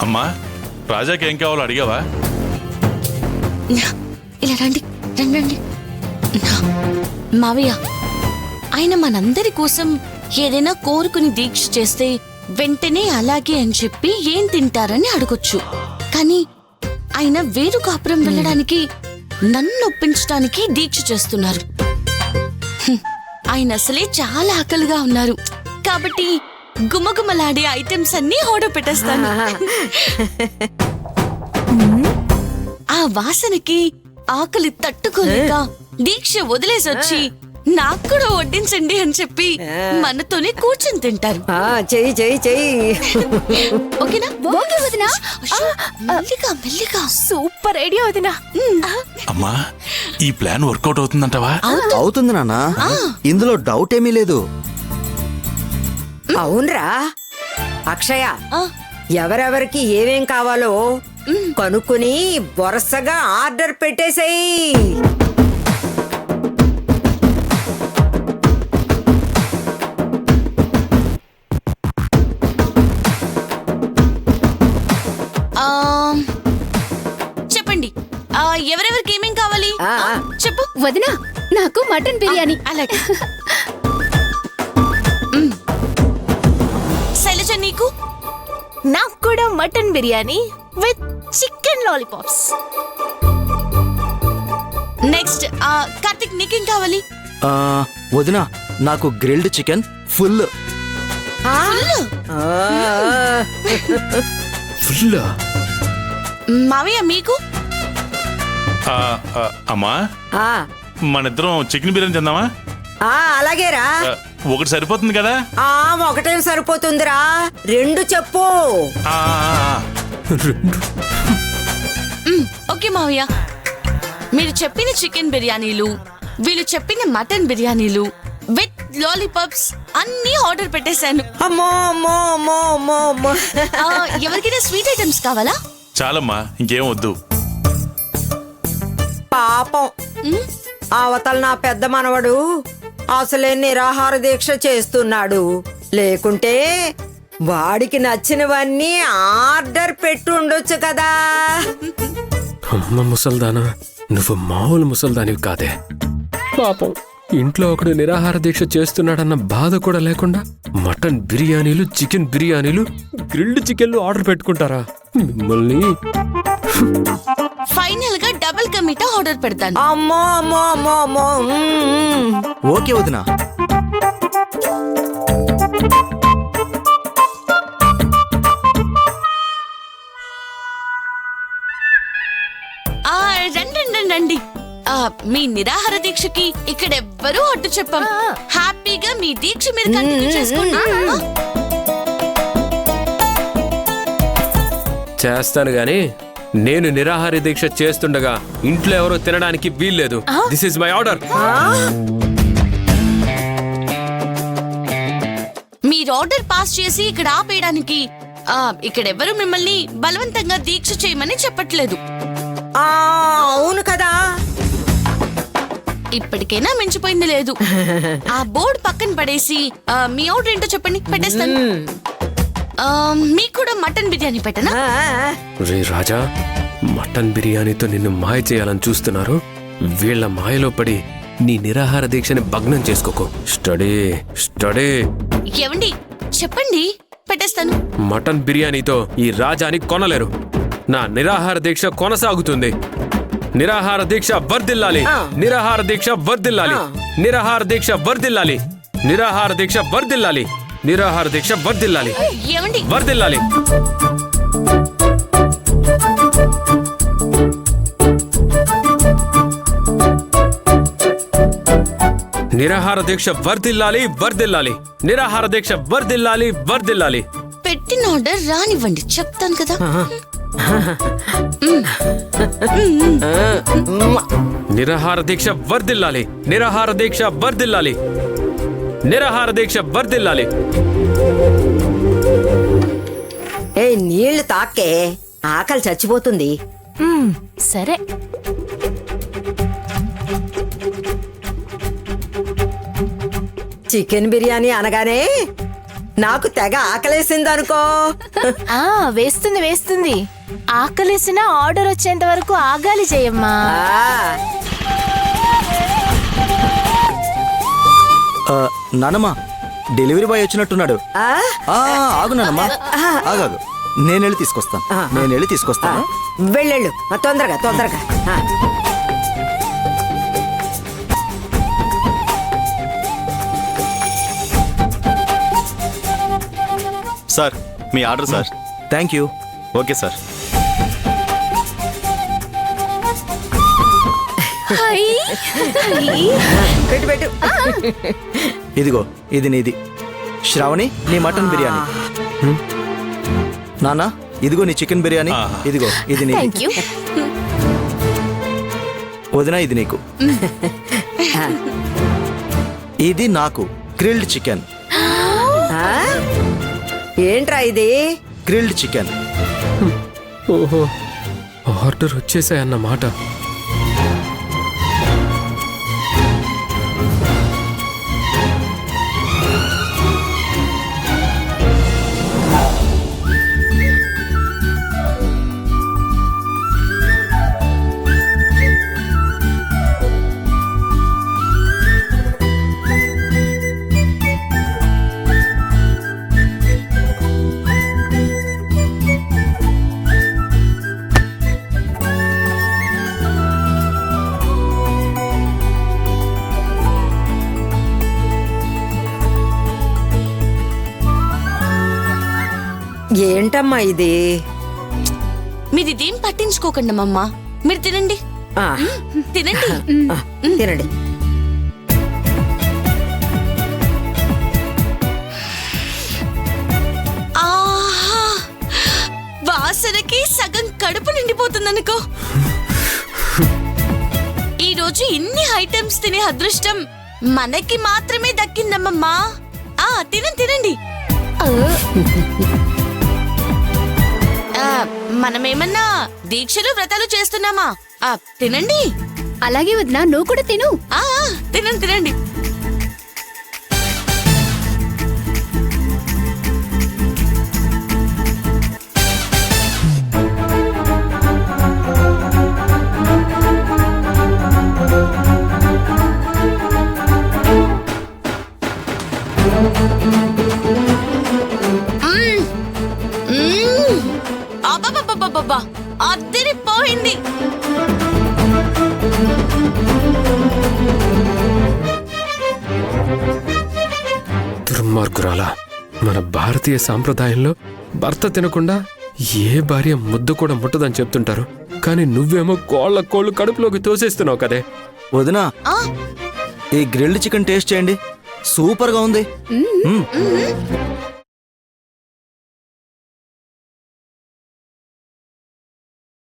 అమ్మా రాజాకి ఏం కావాలో అడిగావా? ఇలా రండి రండి రండి. మావయ్య, ఆయన మనందరి కోసం ఏదైనా కోరుకుని దీక్ష చేస్తే వెంటనే అలాగే అని చెప్పి ఏం తింటారని అడగొచ్చు. కానీ ఆయన వేరు కాపురం వెళ్ళడానికి నన్ను ఒప్పించడానికి దీక్ష చేస్తున్నారు. ఆయన అసలే చాలా ఆకలిగా ఉన్నారు కాబట్టి గుమగుమలాడే ఐటమ్స్ అన్ని ఆర్డర్ పెట్టేస్తాను. ఆ వాసనకి ఆకలి తట్టుకోలేక దీక్ష వదిలేసి వచ్చి నాకు కూడా వడ్డించండి అని చెప్పి మనతోనే కూర్చొని తింటారు. చెయ్యి చెయ్యి చెయ్యి. ఓకేనా? మెల్లిగా మెల్లిగా. సూపర్ ఐడియా వదినా. అమ్మా ఈ ప్లాన్ వర్కౌట్ అవుతుందంటావా? అవుతుంది నాన్న, ఇందులో డౌట్ ఏమీ లేదు. అవునరా అక్షయ, ఆ, ఎవరెవరికి ఏమేం కావాలో కనుక్కుని వరుసగా ఆర్డర్ పెట్టేసేయ్. చెప్పండి, ఎవరెవరికి ఏమేం కావాలి చెప్పు. వదినా, నాకు మటన్ బిర్యానీ. అలాగే. శైలజ, నీకు? నాకు కూడా mutton biryani with chicken lollipops. Next Karthik, నీకేం కావాలి? వదినా, నాకు గ్రిల్డ్ చికెన్ ఫుల్. ఫుల్. మావయ్య, మీకు? అమ్మా ఆ, మనిద్దరం చికెన్ బిర్యానీ తిందామా? అలాగేరా. ఒకటి సరిపోతుంది కదా? ఒకటేం సరిపోతుందిరా, రెండు చెప్పు. ఓకే మావయ్య, మీరు చెప్పిన చికెన్ బిర్యానీలు, వీళ్ళు చెప్పిన మటన్ బిర్యానీలు విత్ లాలీపాప్స్ అన్ని ఆర్డర్ పెట్టేశాను. అమ్మో అమ్మో అమ్మో అమ్మో అమ్మో. ఎవరికైనా స్వీట్ ఐటమ్స్ కావాలా? చాలమ్మా, ఇంకేం వద్దు. పాపం, అవతల నా పెద్ద మనవడు అసలే నిరాహార దీక్ష చేస్తున్నాడు. లేకుంటే వాడికి నచ్చినవన్నీ ఆర్డర్ పెట్టుండొచ్చు కదా. అమ్మ ముసల్దానా, నువ్వు మామూలు ముసల్దానివి కాదే. పాపం, ఇంట్లో ఒకడు నిరాహార దీక్ష చేస్తున్నాడన్న బాధ కూడా లేకుండా మటన్ బిర్యానీలు, చికెన్ బిర్యానీలు, గ్రిల్డ్ చికెన్లు ఆర్డర్ పెట్టుకుంటారా మిమ్మల్ని? ఫైనల్ గా డబుల్ కమీటా ఆర్డర్ పెడతాను. అమ్మో అమ్మో అమ్మో అమ్మో. ఓకే వదినా. రండి రండి రండి. మీ నిరాహార దీక్షకి ఇక్కడ ఎవ్వరూ అడ్డు చెప్పం. హ్యాపీగా మీ దీక్ష మీరు కంటిన్యూ చేసుకోండి. చేస్తాను గాని నేను నిరాహార దీక్ష చేస్తుండగా ఇంట్లో ఎవరో తినడానికి వీల్లేదు. This is my order. మీరు ఆర్డర్ పాస్ చేసి ఇక్కడ ఆపేయడానికి ఇక్కడ ఎవరు మిమ్మల్ని బలవంతంగా దీక్ష చేయమని చెప్పట్లేదు. అవును కదా. ఇప్పటికైనా మించిపోయింది లేదు. ఆ బోర్డు పక్కన పడేసి మీ ఆర్డర్ ఏంటో చెప్పండి, పెట్టేస్తాను. మీకు కూడా మటన్ బిర్యానీ పెట్టనా? రే రాజా, మటన్ బిర్యానీతో నిన్ను మాయ చేయాలని చూస్తున్నారు. వీళ్ళ మాయలో పడి నీ నిరాహార దీక్షని భగ్నం చేసుకోకు. Study study. ఏవండి, చెప్పండి, పెట్టేస్తాను. మటన్ బిర్యానీతో ఈ రాజాని కొనలేరు. నా నిరాహార దీక్ష కొనసాగుతుంది. నిరాహార దీక్ష వర్ధిల్లాలి. నిరాహార దీక్ష వర్ధిల్లాలి. నిరాహార దీక్ష వర్ధిల్లాలి. నిరాహార దీక్ష వర్ధిల్లాలి. నిరాహార దీక్ష వర్ధిల్లాలి. ఏవండి, వర్ధిల్లాలి. నిరాహార దీక్ష వర్ధిల్లాలి. వర్ధిల్లాలి. నిరాహార దీక్ష వర్ధిల్లాలి. వర్ధిల్లాలి. పెట్టిన ఆర్డర్ రానివ్వండి, చెప్తాను కదా. నిరాహార దీక్ష వర్ధిల్లాలి. నిరాహార దీక్ష వర్ధిల్లాలి. నిరాహార దీక్ష వర్ధిల్లాలి. నీళ్లు తాకే, ఆకలి చచ్చిపోతుంది. సరే. చికెన్ బిర్యానీ అనగానే నాకు తెగ ఆకలేసిందనుకో. ఆ వేస్తుంది వేస్తుంది. ఆకలేసిన ఆర్డర్ వచ్చేంత వరకు ఆగాలి జయమ్మా. నానమ్మా డెలివరీ బాయ్ వచ్చినట్టున్నాడు. ఆగు నానమ్మా, ఆగాగు. నేను వెళ్ళి తీసుకొస్తాను. వెళ్ళెళ్ళు తొందరగా తొందరగా. Sir me order sir. Thank you. Okay sir. High, high. పెట్టు పెట్టు. ఇదిగో ఇది నీది. శ్రావణి నీ మటన్ బిర్యానీ. నానా ఇదిగో నీ చికెన్ బిర్యానీ. ఇదిగో ఇది నీది. Thank you. వదినా ఇది నీకు. ఇది నాకు గ్రిల్డ్ చికెన్. ఏంట్రా ఇది? Grilled chicken. ఓహో, ఆర్డర్ వచ్చేసాయన్నమాట. ఏంటమ్మా ఇది? మీరు ఇదేం పట్టించుకోకండి అమ్మమ్మ, మీరు తినండి. ఆ, తినండి. తినండి. ఆహా, వాసనకి సగం కడుపు నిండిపోతుందనుకో. ఈ రోజు ఇన్ని ఐటమ్స్ తినే అదృష్టం మనకి మాత్రమే దక్కిందమ్మమ్మా. తినండి. మనమేమన్నా దీక్షలు వ్రతాలు చేస్తున్నామా? తినండి. అలాగే వదినా, నువ్వు కూడా తిను. తినండి. అబ్బబ్బబ్బబ్బబ్బా, అదిరిపోయింది. దుర్మార్గురాలా, మన భారతీయ సాంప్రదాయంలో భర్త తినకుండా ఏ భార్య ముద్దు కూడా ముట్టదని చెప్తుంటారు. కానీ నువ్వేమో కోళ్ళు కడుపులోకి తోసేస్తున్నావు కదే. వదినా ఈ గ్రిల్డ్ చికెన్ టేస్ట్ చేయండి, సూపర్ గా ఉంది.